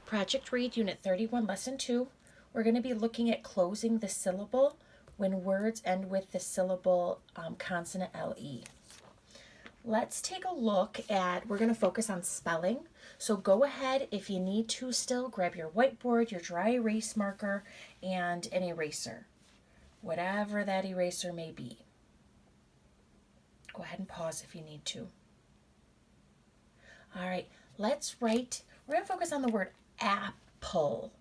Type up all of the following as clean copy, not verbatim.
Project Read Unit 31, Lesson 2. We're going to be looking at closing the syllable when words end with the syllable consonant LE. Let's take a look at, we're going to focus on spelling. So go ahead, if you need to still, grab your whiteboard, your dry erase marker, and an eraser. Whatever that eraser may be. Go ahead and pause if you need to. All right, let's write, we're going to focus on the word apple.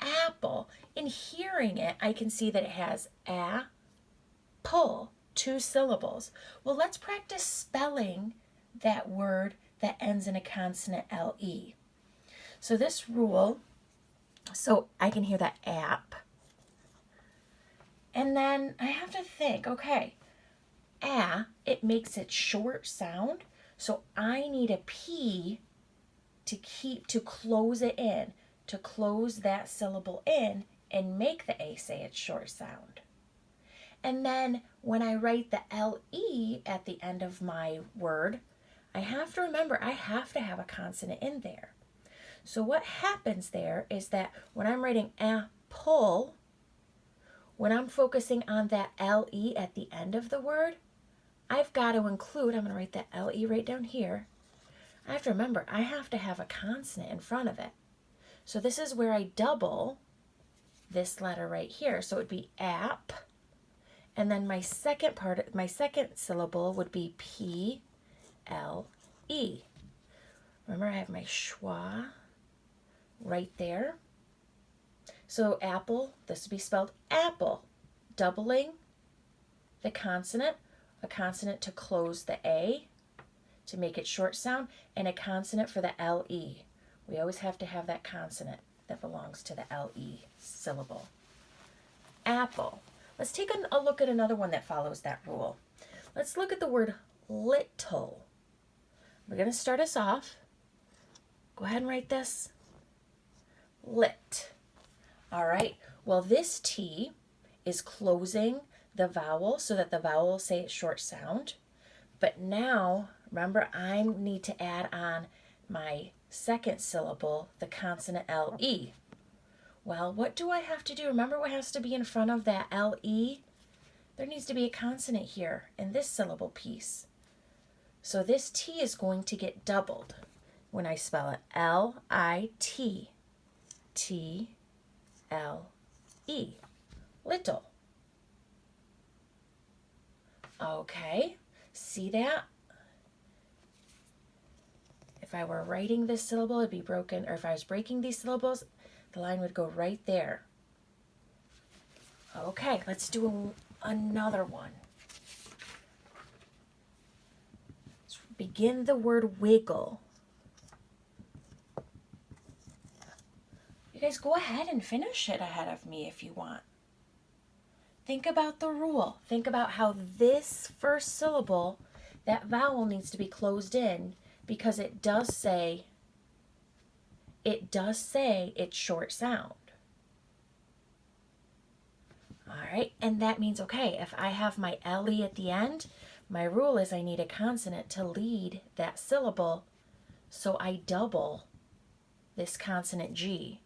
Apple. In hearing it, I can see that it has a-pull, 2 syllables. Well, let's practice spelling that word that ends in a consonant LE. So this rule, so I can hear that app. And then I have to think, okay, it makes it short sound. So I need a P to close it in, to close that syllable in and make the A say its short sound. And then when I write the LE at the end of my word, I have to remember I have to have a consonant in there. So what happens there is that when I'm writing apple, when I'm focusing on that LE at the end of the word, I've got to include, I'm going to write that LE right down here. I have to remember I have to have a consonant in front of it. So this is where I double this letter right here. So it would be app. And then my second syllable would be P-L-E. Remember, I have my schwa right there. So apple, this would be spelled apple. Doubling the consonant, a consonant to close the A, to make it short sound, and a consonant for the LE. We always have to have that consonant that belongs to the LE syllable. Apple. Let's take a look at another one that follows that rule. Let's look at the word little. We're going to start us off. Go ahead and write this. Lit. All right. Well, this T is closing the vowel so that the vowel will say its short sound. But now, remember, I need to add on my second syllable, the consonant LE. Well, what do I have to do? Remember what has to be in front of that LE? There needs to be a consonant here in this syllable piece. So this T is going to get doubled when I spell it. L-I-T. T-L-E. Little. Okay, see that? If I were writing this syllable, it'd be broken, or if I was breaking these syllables, the line would go right there. Okay, let's do another one. Let's begin the word wiggle. You guys go ahead and finish it ahead of me if you want. Think about the rule. Think about how this first syllable, that vowel needs to be closed in because it does say its short sound. All right, and that means, okay, if I have my LE at the end, my rule is I need a consonant to lead that syllable, so I double this consonant G.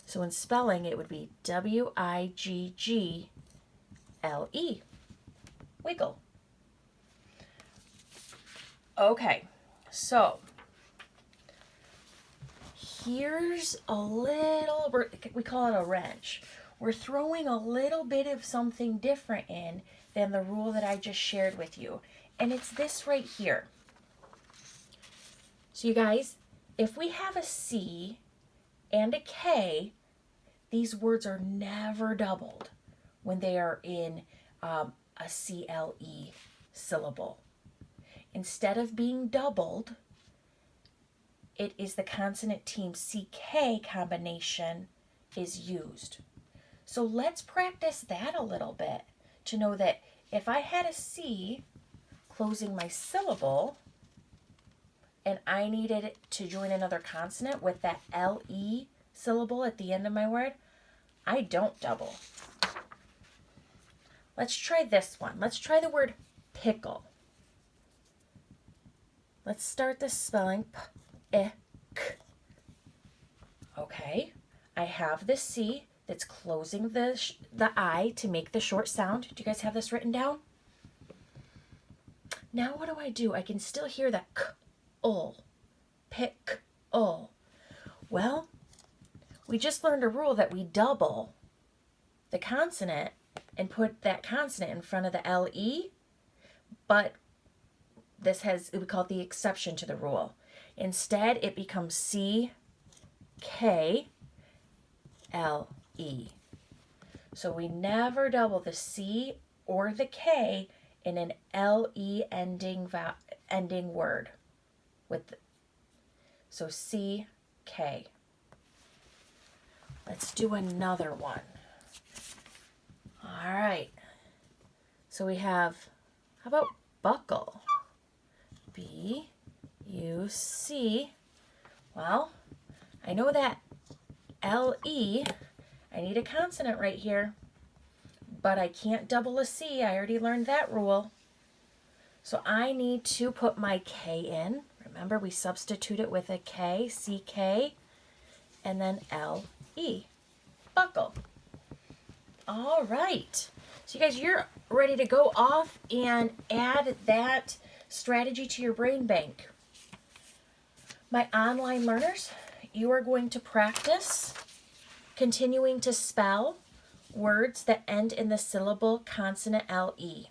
So in spelling, it would be W-I-G-G L-E, wiggle. Okay, so here's a little, we call it a wrench. We're throwing a little bit of something different in than the rule that I just shared with you. And it's this right here. So you guys, if we have a C and a K, these words are never doubled when they are in a CLE syllable. Instead of being doubled, it is the consonant team CK combination is used. So let's practice that a little bit to know that if I had a C closing my syllable and I needed it to join another consonant with that LE syllable at the end of my word, I don't double. Let's try this one. Let's try the word pickle. Let's start the spelling P-I-K. Okay, I have the C that's closing the I to make the short sound. Do you guys have this written down? Now what do? I can still hear that k-ul, pick-ul. Well, we just learned a rule that we double the consonant and put that consonant in front of the LE, but we call it the exception to the rule. Instead, it becomes C-K-L-E. So we never double the C or the K in an LE ending word. So C-K. Let's do another one. All right. So we have, how about buckle? B-U-C. Well, I know that L-E, I need a consonant right here, but I can't double a C. I already learned that rule. So I need to put my K in. Remember, we substitute it with a K, C-K, and then L-E, buckle. All right. So you guys, you're ready to go off and add that strategy to your brain bank. My online learners, you are going to practice continuing to spell words that end in the syllable consonant LE.